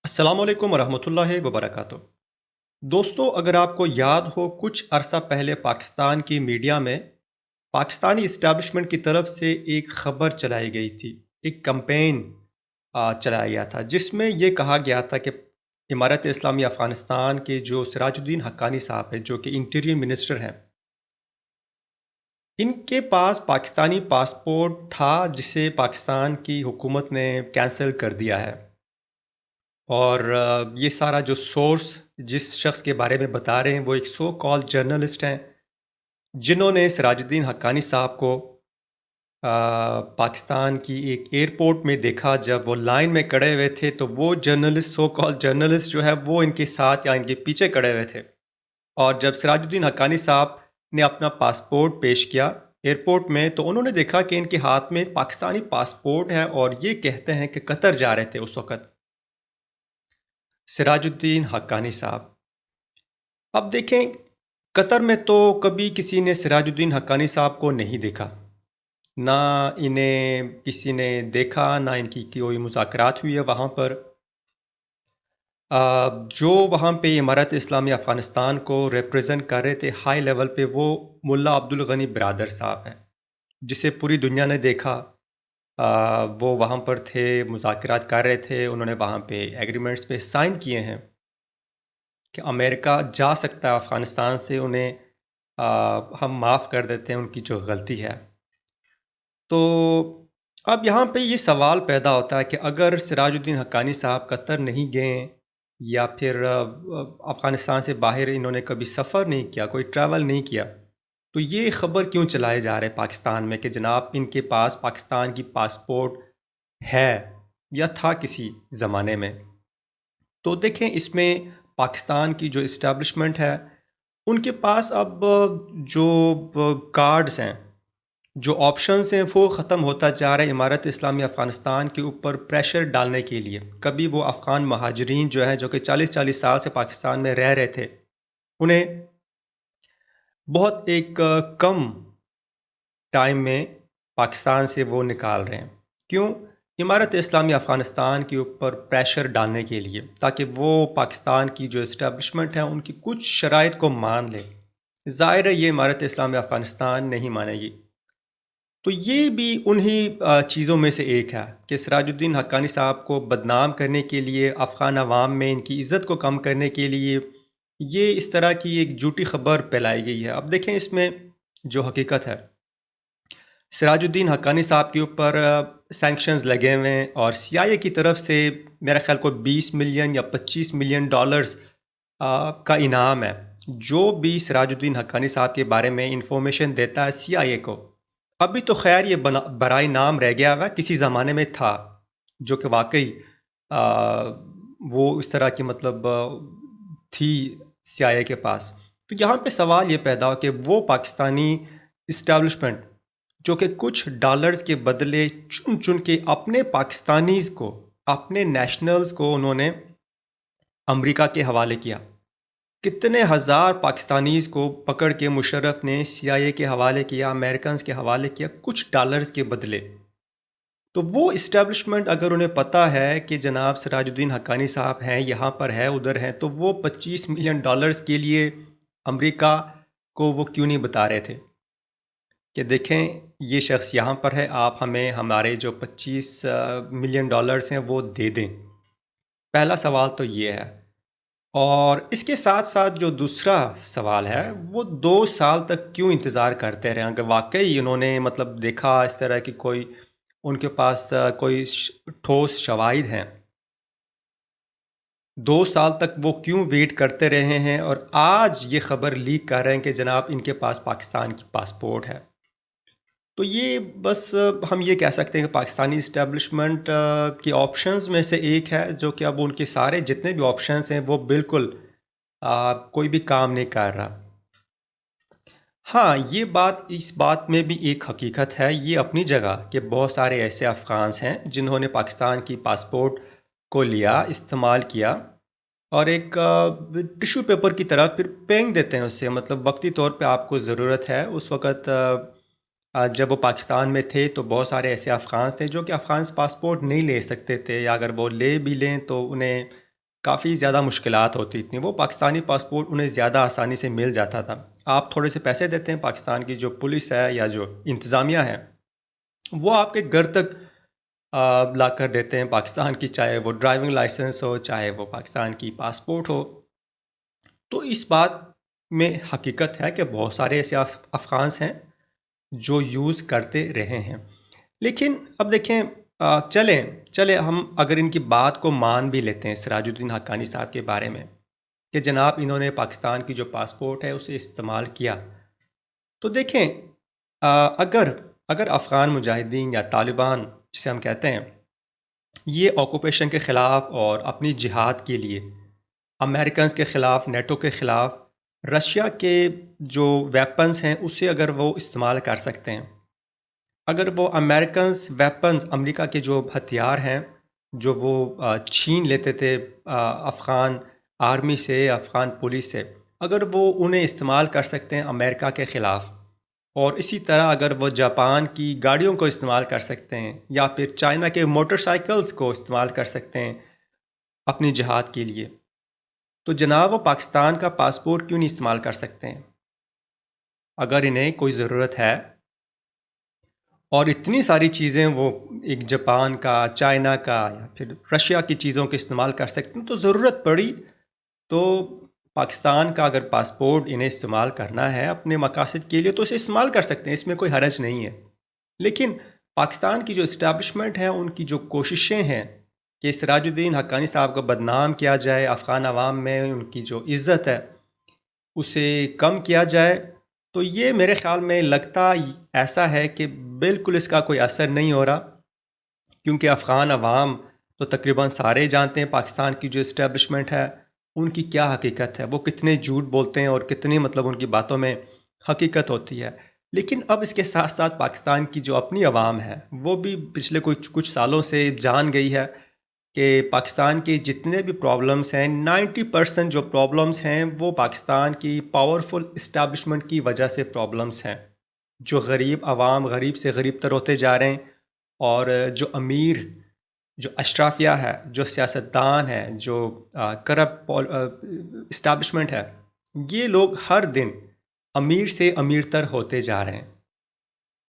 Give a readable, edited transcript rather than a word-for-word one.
السلام علیکم ورحمۃ اللہ وبرکاتہ۔ دوستو، اگر آپ کو یاد ہو، کچھ عرصہ پہلے پاکستان کی میڈیا میں پاکستانی اسٹیبلشمنٹ کی طرف سے ایک خبر چلائی گئی تھی، ایک کمپین چلایا گیا تھا جس میں یہ کہا گیا تھا کہ امارت اسلامی افغانستان کے جو سراج الدین حقانی صاحب ہیں، جو کہ انٹیریئر منسٹر ہیں، ان کے پاس پاکستانی پاسپورٹ تھا جسے پاکستان کی حکومت نے کینسل کر دیا ہے۔ اور یہ سارا جو سورس جس شخص کے بارے میں بتا رہے ہیں وہ ایک سو کال جرنلسٹ ہیں، جنہوں نے سراج الدین حقانی صاحب کو پاکستان کی ایک ایئرپورٹ میں دیکھا جب وہ لائن میں کھڑے ہوئے تھے، تو وہ جرنلسٹ، سو کال جرنلسٹ جو ہے وہ ان کے ساتھ یا ان کے پیچھے کھڑے ہوئے تھے، اور جب سراج الدین حقانی صاحب نے اپنا پاسپورٹ پیش کیا ایئرپورٹ میں، تو انہوں نے دیکھا کہ ان کے ہاتھ میں پاکستانی پاسپورٹ ہے، اور یہ کہتے ہیں کہ قطر جا رہے تھے اس وقت سراج الدین حقانی صاحب۔ اب دیکھیں، قطر میں تو کبھی کسی نے سراج الدین حقانی صاحب کو نہیں دیکھا، نہ انہیں کسی نے دیکھا، نہ ان کی کوئی مذاکرات ہوئی ہے وہاں پر۔ جو وہاں پہ امارت اسلامی افغانستان کو ریپرزینٹ کر رہے تھے ہائی لیول پہ، وہ ملا عبدالغنی برادر صاحب ہیں، جسے پوری دنیا نے دیکھا۔ وہ وہاں پر تھے، مذاکرات کر رہے تھے، انہوں نے وہاں پہ ایگریمنٹس پہ سائن کیے ہیں کہ امریکہ جا سکتا ہے افغانستان سے، انہیں ہم معاف کر دیتے ہیں ان کی جو غلطی ہے۔ تو اب یہاں پہ یہ سوال پیدا ہوتا ہے کہ اگر سراج الدین حقانی صاحب قطر نہیں گئے، یا پھر افغانستان سے باہر انہوں نے کبھی سفر نہیں کیا، کوئی ٹریول نہیں کیا، تو یہ خبر کیوں چلائے جا رہے پاکستان میں کہ جناب ان کے پاس پاکستان کی پاسپورٹ ہے یا تھا کسی زمانے میں؟ تو دیکھیں، اس میں پاکستان کی جو اسٹیبلشمنٹ ہے، ان کے پاس اب جو کارڈز ہیں، جو آپشنز ہیں، وہ ختم ہوتا جا رہا ہے امارت اسلامی افغانستان کے اوپر پریشر ڈالنے کے لیے۔ کبھی وہ افغان مہاجرین جو ہیں، جو کہ 40 سال سے پاکستان میں رہ رہے تھے، انہیں بہت ایک کم ٹائم میں پاکستان سے وہ نکال رہے ہیں۔ کیوں؟ امارت اسلامی افغانستان کے اوپر پریشر ڈالنے کے لیے، تاکہ وہ پاکستان کی جو اسٹیبلشمنٹ ہے ان کی کچھ شرائط کو مان لے۔ ظاہر ہے یہ امارت اسلامی افغانستان نہیں مانے گی۔ تو یہ بھی انہی چیزوں میں سے ایک ہے کہ سراج الدین حقانی صاحب کو بدنام کرنے کے لیے، افغان عوام میں ان کی عزت کو کم کرنے کے لیے، یہ اس طرح کی ایک جھوٹی خبر پھیلائی گئی ہے۔ اب دیکھیں، اس میں جو حقیقت ہے، سراج الدین حقانی صاحب کے اوپر سینکشنز لگے ہوئے ہیں، اور سی آئی اے کی طرف سے میرا خیال کو 20 ملین یا 25 ملین ڈالرز کا انعام ہے۔ جو بھی سراج الدین حقانی صاحب کے بارے میں انفارمیشن دیتا ہے سی آئی اے کو، ابھی تو خیر یہ برائے نام رہ گیا ہوا، کسی زمانے میں تھا جو کہ واقعی وہ اس طرح کی مطلب تھی سی آئی اے کے پاس۔ تو یہاں پہ سوال یہ پیدا ہو کہ وہ پاکستانی اسٹیبلشمنٹ جو کہ کچھ ڈالرز کے بدلے چن چن کے اپنے پاکستانیز کو، اپنے نیشنلز کو انہوں نے امریکہ کے حوالے کیا، کتنے ہزار پاکستانیز کو پکڑ کے مشرف نے سی آئی اے کے حوالے کیا، امریکنز کے حوالے کیا، کچھ ڈالرز کے بدلے۔ تو وہ اسٹیبلشمنٹ اگر انہیں پتہ ہے کہ جناب سراج الدین حقانی صاحب ہیں، یہاں پر ہے، ادھر ہیں، تو وہ 25 ملین ڈالرز کے لیے امریکہ کو وہ کیوں نہیں بتا رہے تھے کہ دیکھیں یہ شخص یہاں پر ہے، آپ ہمیں ہمارے جو 25 ملین ڈالرز ہیں وہ دے دیں؟ پہلا سوال تو یہ ہے۔ اور اس کے ساتھ ساتھ جو دوسرا سوال ہے، وہ 2 سال تک کیوں انتظار کرتے رہے؟ اگر واقعی انہوں نے مطلب دیکھا اس طرح کی کوئی ان کے پاس کوئی ٹھوس شواہد ہیں، 2 سال تک وہ کیوں ویٹ کرتے رہے ہیں، اور آج یہ خبر لیک کر رہے ہیں کہ جناب ان کے پاس پاکستان کی پاسپورٹ ہے؟ تو یہ بس ہم یہ کہہ سکتے ہیں کہ پاکستانی اسٹیبلشمنٹ کے آپشنز میں سے ایک ہے، جو کہ اب ان کے سارے جتنے بھی آپشنز ہیں وہ بالکل کوئی بھی کام نہیں کر رہا۔ ہاں، یہ بات، اس بات میں بھی ایک حقیقت ہے، یہ اپنی جگہ کہ بہت سارے ایسے افغانز ہیں جنہوں نے پاکستان کی پاسپورٹ کو لیا، استعمال کیا، اور ایک ٹیشو پیپر کی طرح پھر پھینک دیتے ہیں اسے، مطلب وقتی طور پہ آپ کو ضرورت ہے۔ اس وقت جب وہ پاکستان میں تھے تو بہت سارے ایسے افغانز تھے جو کہ افغان پاسپورٹ نہیں لے سکتے تھے، یا اگر وہ لے بھی لیں تو انہیں کافی زیادہ مشکلات ہوتی تھیں. وہ پاکستانی پاسپورٹ انہیں زیادہ آسانی سے مل جاتا تھا. آپ تھوڑے سے پیسے دیتے ہیں، پاکستان کی جو پولیس ہے یا جو انتظامیہ ہے وہ آپ کے گھر تک لا کر دیتے ہیں پاکستان کی، چاہے وہ ڈرائیونگ لائسنس ہو، چاہے وہ پاکستان کی پاسپورٹ ہو. تو اس بات میں حقیقت ہے کہ بہت سارے ایسے افغانس ہیں جو یوز کرتے رہے ہیں. لیکن اب دیکھیں، چلیں ہم اگر ان کی بات کو مان بھی لیتے ہیں سراج الدین حقانی صاحب کے بارے میں کہ جناب انہوں نے پاکستان کی جو پاسپورٹ ہے اسے استعمال کیا، تو دیکھیں اگر افغان مجاہدین یا طالبان جسے ہم کہتے ہیں یہ آکوپیشن کے خلاف اور اپنی جہاد کے لیے امریکنز کے خلاف، نیٹو کے خلاف، رشیا کے جو ویپنز ہیں اسے اگر وہ استعمال کر سکتے ہیں، اگر وہ امریکنز ویپنز، امریکہ کے جو ہتھیار ہیں جو وہ چھین لیتے تھے افغان آرمی سے، افغان پولیس سے، اگر وہ انہیں استعمال کر سکتے ہیں امریکہ کے خلاف، اور اسی طرح اگر وہ جاپان کی گاڑیوں کو استعمال کر سکتے ہیں یا پھر چائنا کے موٹر سائیکلز کو استعمال کر سکتے ہیں اپنی جہاد کے لیے، تو جناب وہ پاکستان کا پاسپورٹ کیوں نہیں استعمال کر سکتے ہیں؟ اگر انہیں کوئی ضرورت ہے اور اتنی ساری چیزیں وہ ایک جاپان کا، چائنا کا یا پھر رشیا کی چیزوں کے استعمال کر سکتے ہیں، تو ضرورت پڑی تو پاکستان کا اگر پاسپورٹ انہیں استعمال کرنا ہے اپنے مقاصد کے لیے تو اسے استعمال کر سکتے ہیں، اس میں کوئی حرج نہیں ہے. لیکن پاکستان کی جو اسٹیبلشمنٹ ہے، ان کی جو کوششیں ہیں کہ سراج الدین حقانی صاحب کو بدنام کیا جائے، افغان عوام میں ان کی جو عزت ہے اسے کم کیا جائے، تو یہ میرے خیال میں لگتا ایسا ہے کہ بالکل اس کا کوئی اثر نہیں ہو رہا. کیونکہ افغان عوام تو تقریباً سارے جانتے ہیں پاکستان کی جو اسٹیبلشمنٹ ہے ان کی کیا حقیقت ہے، وہ کتنے جھوٹ بولتے ہیں اور کتنی ان کی باتوں میں حقیقت ہوتی ہے. لیکن اب اس کے ساتھ ساتھ پاکستان کی جو اپنی عوام ہے وہ بھی پچھلے کچھ سالوں سے جان گئی ہے کہ پاکستان کے جتنے بھی پرابلمس ہیں 90% جو پرابلمس ہیں وہ پاکستان کی پاورفل اسٹیبلشمنٹ کی وجہ سے پرابلمس ہیں. جو غریب عوام غریب سے غریب تر ہوتے جا رہے ہیں، اور جو امیر، جو اشرافیہ ہے، جو سیاستدان ہے، جو کرپٹ اسٹیبلشمنٹ ہے، یہ لوگ ہر دن امیر سے امیر تر ہوتے جا رہے ہیں.